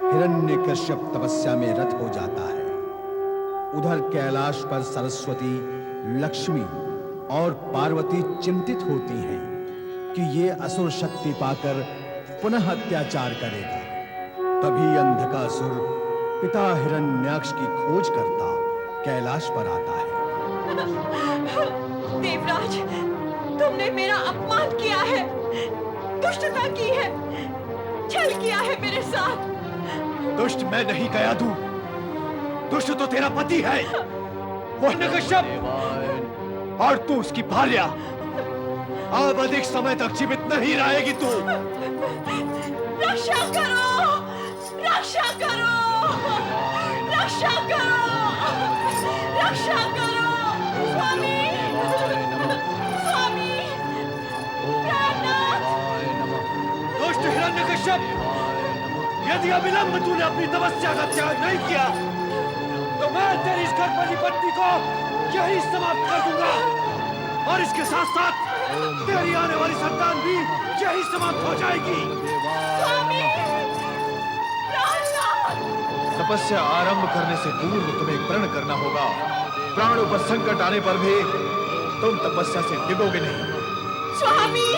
हिरण्यकश्यप तपस्या में रत हो जाता है। उधर कैलाश पर सरस्वती, लक्ष्मी और पार्वती चिंतित होती हैं कि ये असुर शक्ति पाकर पुनः अत्याचार करेगा। तभी अंधकासुर पिता हिरण्याक्ष की खोज करता कैलाश पर आता है। देवराज, तुमने मेरा अपमान किया है, दुष्टता की है, छल किया है मेरे साथ। दुष्ट मैं नहीं कयादू, दुष्ट तो तेरा पति है, वो हिरण्यकश्यप, और तू उसकी भार्या। अब अधिक समय तक जीवित नहीं रहेगी तू। रक्षा करो, रक्षा करो, रक्षा करो, रक्षा करो, स्वामी, स्वामी, प्राणनाथ। दुष्ट हिरण्यकश्यप, यदि अविलंब तूने अपनी तपस्या का त्याग नहीं किया तो मैं तेरी इस गर्भवती पत्नी को यही समाप्त कर दूंगा, और इसके साथ साथ तेरी आने वाली संतान भी यही समाप्त हो जाएगी। स्वामी, प्राणनाथ। तपस्या आरंभ करने से पूर्व तुम्हें प्रण करना होगा। प्राणों पर संकट आने पर भी तुम तपस्या से डिगोगे नहीं। स्वामी,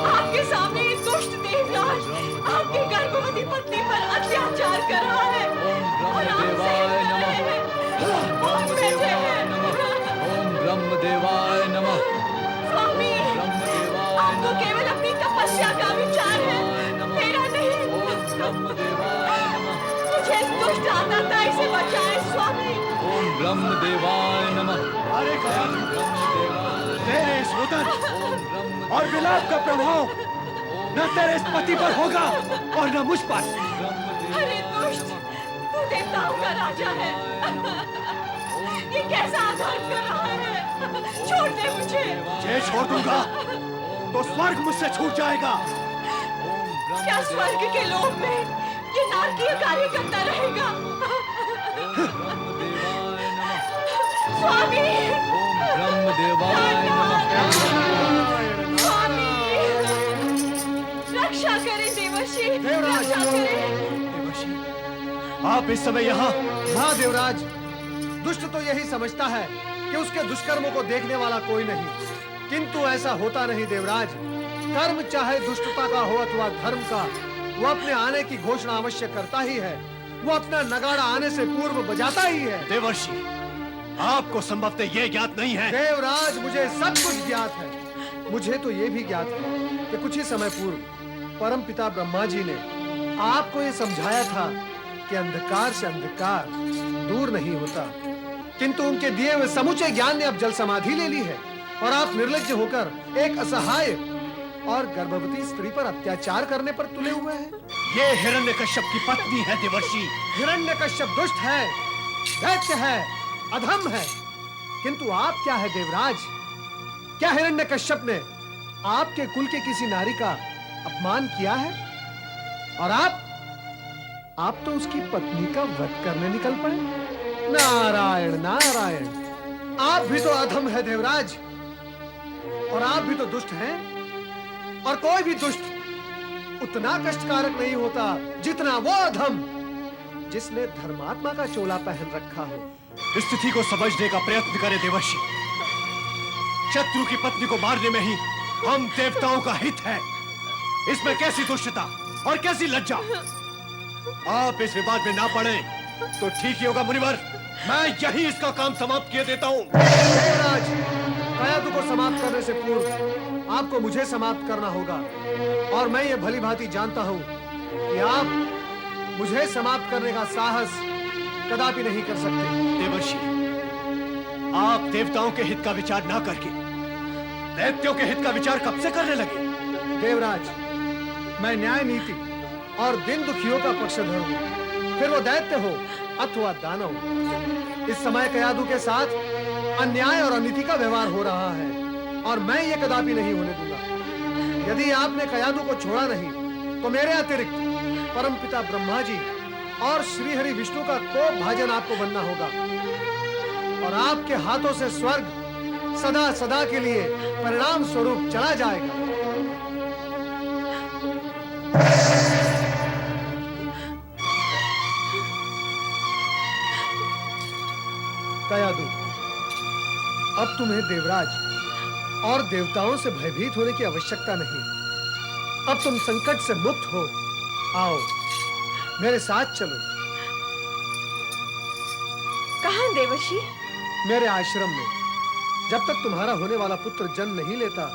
आपके सामने ये दुष्ट देवराज आपकी गर्भवती पत्नी पर अत्याचार कर रहा है और आपसे ओम ब्रह्मदेवाय नमः। स्वामी, आपको केवल अपनी तपस्या का विचार है, मेरा नहीं। मुझे इस दुष्ट आतताई से बचाए स्वामी। ओम ब्रह्मदेवाय नमः। अरे तेरे इस रुदन और विलाप का प्रभाव न तेरे इस पति पर होगा और न मुझ पर। अरे दुष्ट, तू देवताओं का राजा है, ये कैसा आघात कर रहा है? छोड़ दे मुझे। जे छोड़ दूंगा तो स्वर्ग मुझसे छूट जाएगा। क्या स्वर्ग के लोक में ये नारकीय कार्य करता रहेगा? स्वामी, ब्रह्मदेवाय नमः। स्वामी, रक्षा करें देवर्षि, रक्षा करें। आप इस समय यहाँ? हाँ देवराज, दुष्ट तो यही समझता है कि उसके दुष्कर्मों को देखने वाला कोई नहीं, किंतु ऐसा होता नहीं देवराज। कर्म चाहे दुष्टता का हो अथवा धर्म का, वो अपने आने की घोषणा अवश्य करता ही है। वो अपना नगाड़ा आने से पूर्व बजाता ही है। देवर्षि, आपको संभवतः ये ज्ञात नहीं है। देवराज, मुझे सब कुछ ज्ञात है। मुझे तो ये भी ज्ञात है कि कुछ ही समय पूर्व परम पिता ब्रह्मा जी ने आपको ये समझाया था कि अंधकार से अंधकार दूर नहीं होता, किंतु उनके दिए हुए समूचे ज्ञान ने अब जल समाधि ले ली है और आप निर्लज्ज होकर एक असहाय और गर्भवती स्त्री पर अत्याचार करने पर तुले हुए हैं। ये हिरण्यकश्यप की पत्नी है देवर्षि। हिरण्यकश्यप दुष्ट है, दैत्य है, अधम है, किंतु आप क्या है देवराज? क्या हिरण्यकश्यप ने आपके कुल के किसी नारी का अपमान किया है? और आप तो उसकी पत्नी का वध करने निकल पड़े। नारायण नारायण, आप भी तो अधम है देवराज, और आप भी तो दुष्ट हैं। और कोई भी दुष्ट उतना कष्टकारक नहीं होता जितना वो अधम जिसने धर्मात्मा का चोला पहन रखा हो। स्थिति को समझने का प्रयत्न करें देवर्षि। शत्रु की पत्नी को मारने में ही हम देवताओं का हित है। इसमें कैसी दुष्टता और कैसी लज्जा? आप इस विवाद में ना पड़े तो ठीक ही होगा मुनिवर। मैं यही इसका काम समाप्त किए देता हूँ। देवराज, कयादु को समाप्त करने से पूर्व आपको मुझे समाप्त करना होगा, और मैं ये भली भांति जानता हूँ कि आप मुझे समाप्त करने का साहस कदापि नहीं कर सकते। देवर्षि, आप देवताओं के हित का विचार ना करके दैत्यों के हित का विचार कब से करने लगे? देवराज, मैं न्याय नीति और दिन दुखियों का पक्षधर हूँ, फिर वो दैत्य हो अथवा दानव। इस समय कयादु के साथ अन्याय और अनीति का व्यवहार हो रहा है, और मैं ये कदापि नहीं होने दूंगा। यदि आपने कयादु को छोड़ा नहीं तो मेरे अतिरिक्त परमपिता ब्रह्मा जी और श्री हरि विष्णु का कोप भाजन आपको बनना होगा, और आपके हाथों से स्वर्ग सदा सदा के लिए परिणाम स्वरूप चला जाएगा। कयादू, अब तुम्हें देवराज और देवताओं से भयभीत होने की आवश्यकता नहीं। अब तुम संकट से मुक्त हो। आओ मेरे साथ चलो। कहाँ देवर्षि? मेरे आश्रम में। जब तक तुम्हारा होने वाला पुत्र जन्म नहीं लेता,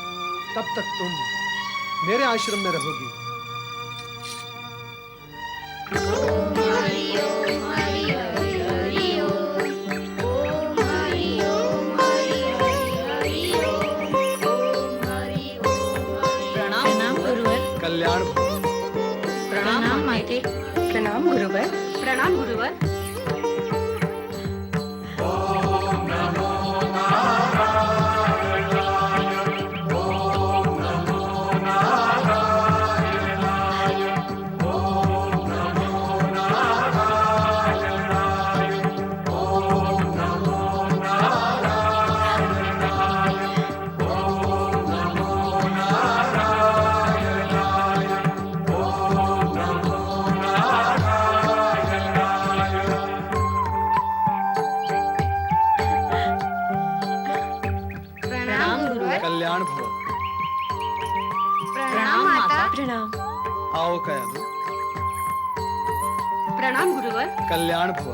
तब तक तुम मेरे आश्रम में रहोगी। प्रणाम गुरुवर। कल्याण भव। प्रणाम माते। प्रणाम गुरुवर। प्रणाम गुरुवर। प्रणाम गुरुवर। कल्याण भव। प्रणाम माता। प्रणाम। आओ कयादू। प्रणाम गुरुवर। कल्याण भव।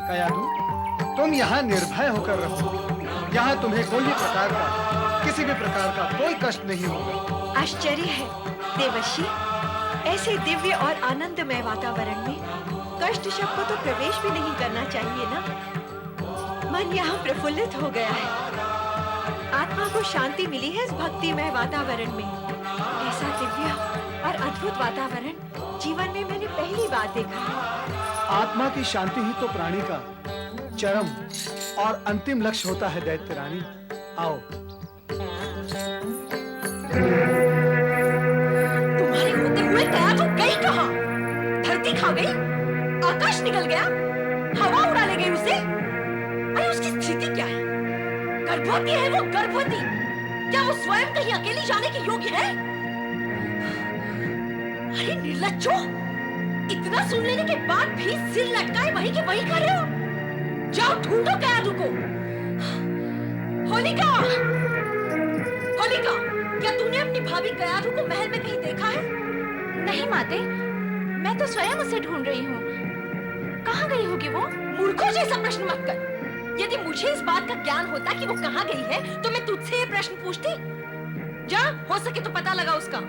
कयादू, तुम यहाँ निर्भय होकर रहो। यहाँ तुम्हें कोई भी प्रकार का, किसी भी प्रकार का कोई कष्ट नहीं होगा। आश्चर्य है देवर्षि, ऐसे दिव्य और आनंदमय वातावरण में कष्ट शब्द को तो प्रवेश भी नहीं करना चाहिए ना। मन यहाँ प्रफुल्लित हो गया है। आत्मा को शांति मिली है इस भक्तिमय वातावरण में। ऐसा दिव्य और अद्भुत वातावरण जीवन में मैंने पहली बार देखा है। आत्मा की शांति ही तो प्राणी का चरम और अंतिम लक्ष्य होता है दैत्य रानी। आओ। तुम्हारे होते हुए गया तो गई कहाँ? धरती खा गई? आकाश निकल गया? हवा उड़ा ले गई उसे? अरे उसकी स्थिति क्या है? गर्भवती है वो, गर्भवती। क्या वो स्वयं कहीं अकेली जाने के योग्य है? अरे निर्लज्जो, इतना सुन लेने के बाद भी सिर लटकाए वहीं के वहीं खड़े हो। जाओ ढूंढो कयादू को। होलिका, होलिका, क्या तूने अपनी भाभी कयादू को महल में कहीं देखा है? नहीं माते, मैं तो स्वयं उसे ढूंढ रही हूँ। कहाँ गई होगी वो? मूर्खों जैसा प्रश्न मत कर। यदि मुझे इस बात का ज्ञान होता कि वो कहाँ गई है, तो मैं तुझसे ये प्रश्न पूछती। जा, हो सके तो पता लगा उसका।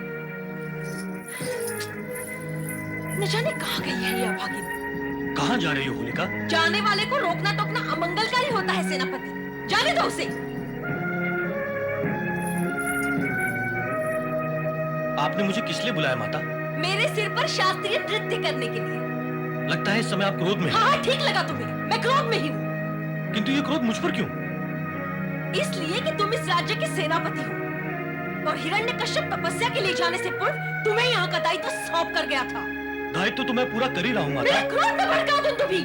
न जाने कहाँ गई है ये अभागिन। कहाँ जा रही हो होलिका? जाने वाले को रोकना टोकना अमंगलकारी होता है सेनापति। जाने दो उसे। आपने मुझे किस लिए बुलाया माता? मेरे सिर पर शास्त्रीय नृत्य करने के लिए। लगता है इस समय आप क्रोध में हैं। हाँ, ठीक लगा तुम्हें। मैं क्रोध में ही हूँ। किंतु ये क्रोध मुझ पर क्यों? इसलिए कि तुम इस राज्य के सेनापति हो और हिरण्यकश्यप तपस्या के लिए जाने से पूर्व तुम्हें यहाँ का दायित्व सौंप कर गया था। दायित्व तो मैं पूरा कर ही रहा हूँ माता। मेरे क्रोध में भड़का तुम तो भी।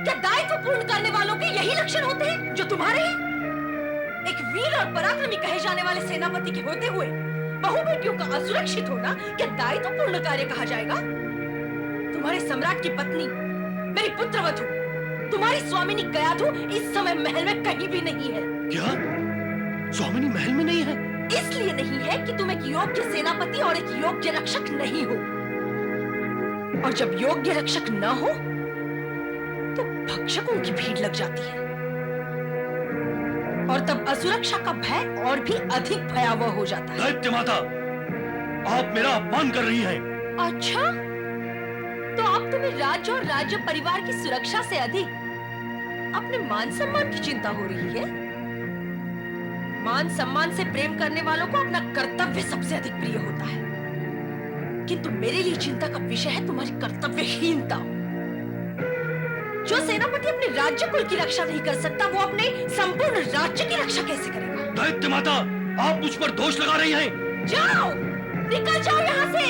क्या दायित्व पूर्ण करने वालों के यही लक्षण होते हैं जो तुम्हारे हैं? एक वीर और पराक्रमी कहे जाने वाले सेनापति के होते हुए बहु बेटियों का असुरक्षित होना क्या दायित्व पूर्ण कार्य कहा जाएगा? तुम्हारे सम्राट की पत्नी, मेरी पुत्रवधू, तुम्हारी स्वामिनी कयाधु इस समय महल में कहीं भी नहीं है। क्या? स्वामिनी महल में नहीं है? इसलिए नहीं है कि तुम एक योग्य सेनापति और एक योग्य रक्षक नहीं हो। और जब योग्य रक्षक न हो, तो भक्षकों की भीड़ लग जाती है। और तब असुरक्षा का भय और भी अधिक भयावह हो जाता है। दैत्य माता, आप मेरा अपमान कर रही हैं। अच्छा, तो अब तुम्हें राज्य और राज्य परिवार की सुरक्षा से अधिक अपने मान सम्मान की चिंता हो रही है। मान सम्मान से प्रेम करने वालों को अपना कर्तव्य सबसे अधिक प्रिय होता है, किंतु मेरे लिए चिंता का विषय है तुम्हारी कर्तव्यहीनता। जो सेनापति अपने राज्य कुल की रक्षा नहीं कर सकता, वो अपने संपूर्ण राज्य की रक्षा कैसे करेगा? दैत्य माता, आप मुझ पर दोष लगा रही हैं। जाओ, निकल जाओ यहाँ से,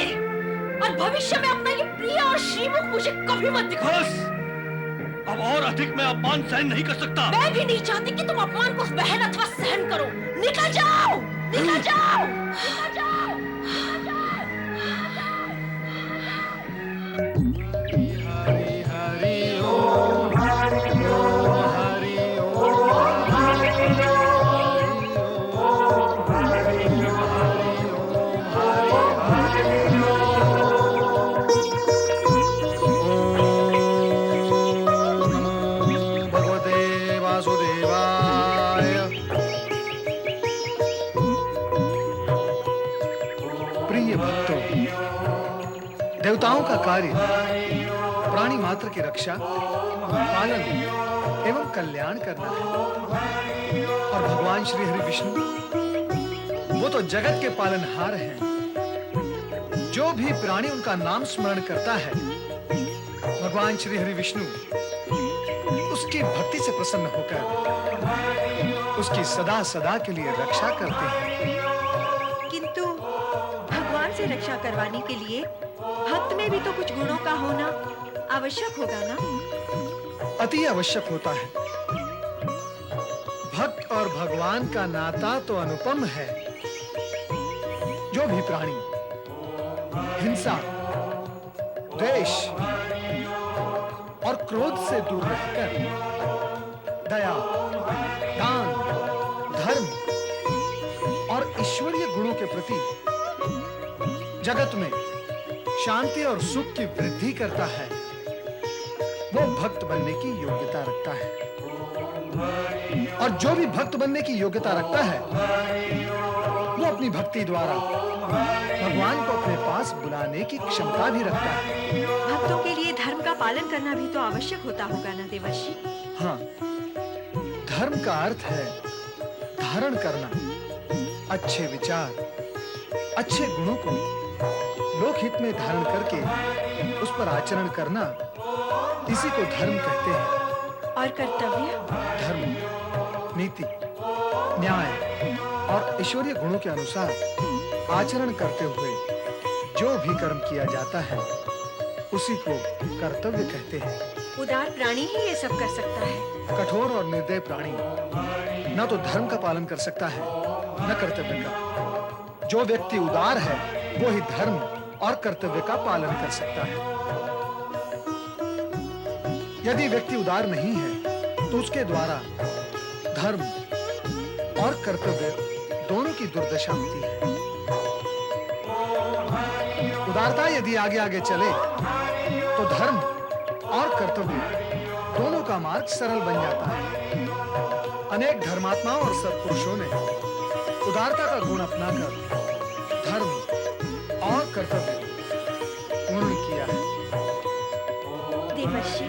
और भविष्य में अपना ये प्रिय और श्रीमुख मुझे कभी मत दिखाओ। बस, अब और अधिक मैं अपमान सहन नहीं कर सकता। मैं भी नहीं चाहती कि तुम अपमान को बहन अथवा सहन करो। निकल जाओ, निकल जाओ, निकल जाओ, निकल जाओ। हरि हरि ओम देवताओं का कार्य प्राणी मात्र की रक्षा, पालन एवं कल्याण करना है। और भगवान श्री हरि विष्णु वो तो जगत के पालनहार हैं। जो भी प्राणी उनका नाम स्मरण करता है, भगवान श्री हरि विष्णु उसकी भक्ति से प्रसन्न होकर उसकी सदा सदा के लिए रक्षा करते हैं। किंतु भगवान से रक्षा करवाने के लिए भक्त में भी तो कुछ गुणों का होना आवश्यक होगा ना? अति आवश्यक होता है। भक्त और भगवान का नाता तो अनुपम है। जो भी प्राणी हिंसा, द्वेष और क्रोध से दूर रहकर दया, दान, धर्म और ईश्वरीय गुणों के प्रति जगत में शांति और सुख की वृद्धि करता है, वो भक्त बनने की योग्यता रखता है। और जो भी भक्त बनने की योग्यता रखता है, वो अपनी भक्ति द्वारा भगवान को अपने पास बुलाने की क्षमता भी रखता है। भक्तों के लिए धर्म का पालन करना भी तो आवश्यक होता होगा ना देवर्षि? हाँ, धर्म का अर्थ है धारण करना, अच्छे विचार, अच्छे गुणों को लोकहित में धारण करके उस पर आचरण करना, इसी को धर्म कहते हैं। और कर्तव्य? धर्म, नीति, न्याय और ईश्वरीय गुणों के अनुसार आचरण करते हुए जो भी कर्म किया जाता है, उसी को कर्तव्य कहते हैं। उदार प्राणी ही ये सब कर सकता है। कठोर और निर्दय प्राणी न तो धर्म का पालन कर सकता है, न कर्तव्य का। जो व्यक्ति उदार है, वो ही धर्म और कर्तव्य का पालन कर सकता है। यदि व्यक्ति उदार नहीं है, तो उसके द्वारा धर्म और कर्तव्य दोनों की दुर्दशा होती है। उदारता यदि आगे आगे चले, तो धर्म और कर्तव्य दोनों का मार्ग सरल बन जाता है। अनेक धर्मात्माओं और सत्पुरुषों ने उदारता का गुण अपनाकर धर्म और कर्तव्य पूर्ण किया है। देवर्षि,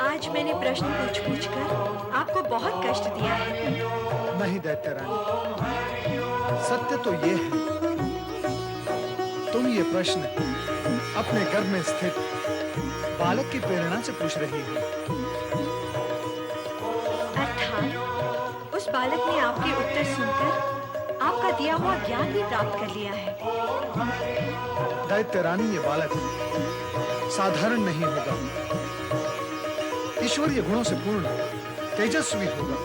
आज मैंने प्रश्न पूछ कर आपको बहुत कष्ट दिया है। नहीं दैत्य रानी, सत्य तो ये है, तुम ये प्रश्न अपने गर्भ में स्थित बालक की प्रेरणा से पूछ रही हो। अर्थात उस बालक ने आपके उत्तर सुनकर आपका दिया हुआ ज्ञान भी प्राप्त कर लिया है। दैत्य रानी, ये बालक साधारण नहीं होगा, ईश्वरीय गुणों से पूर्ण तेजस्वी होगा।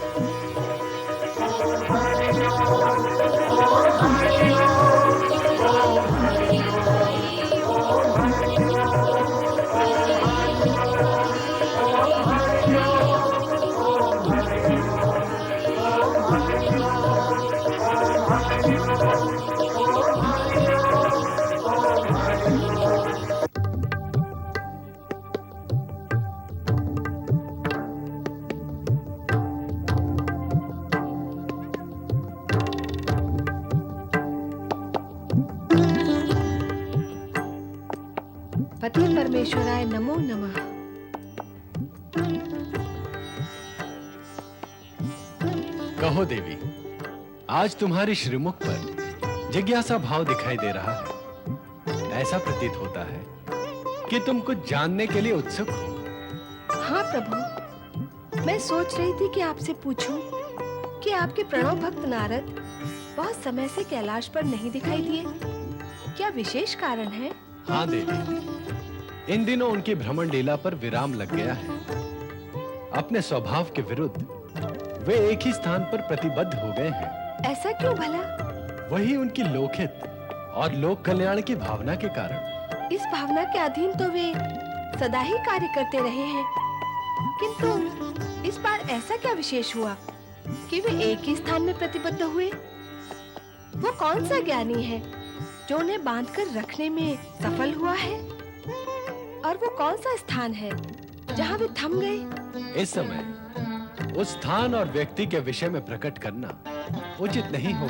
पति परमेश्वराय नमो नमः। कहो देवी, आज तुम्हारी श्रीमुख पर जिज्ञासा भाव दिखाई दे रहा है। ऐसा प्रतीत होता है कि तुम कुछ जानने के लिए उत्सुक हो। हाँ प्रभु, मैं सोच रही थी कि आपसे पूछूं कि आपके प्रणव भक्त नारद बहुत समय से कैलाश पर नहीं दिखाई दिए। क्या विशेष कारण है? हाँ देवी, इन दिनों उनकी भ्रमण लीला पर विराम लग गया है। अपने स्वभाव के विरुद्ध वे एक ही स्थान पर प्रतिबद्ध हो गए हैं। ऐसा क्यों भला? वही उनकी लोकहित और लोक कल्याण की भावना के कारण। इस भावना के अधीन तो वे सदा ही कार्य करते रहे हैं, किंतु इस बार ऐसा क्या विशेष हुआ कि वे एक ही स्थान में प्रतिबद्ध हुए? वो कौन सा ज्ञानी है जो उन्हें बांधकर रखने में सफल हुआ है? और वो कौन सा स्थान है जहाँ वे थम गए? इस समय उस स्थान और व्यक्ति के विषय में प्रकट करना उचित नहीं हो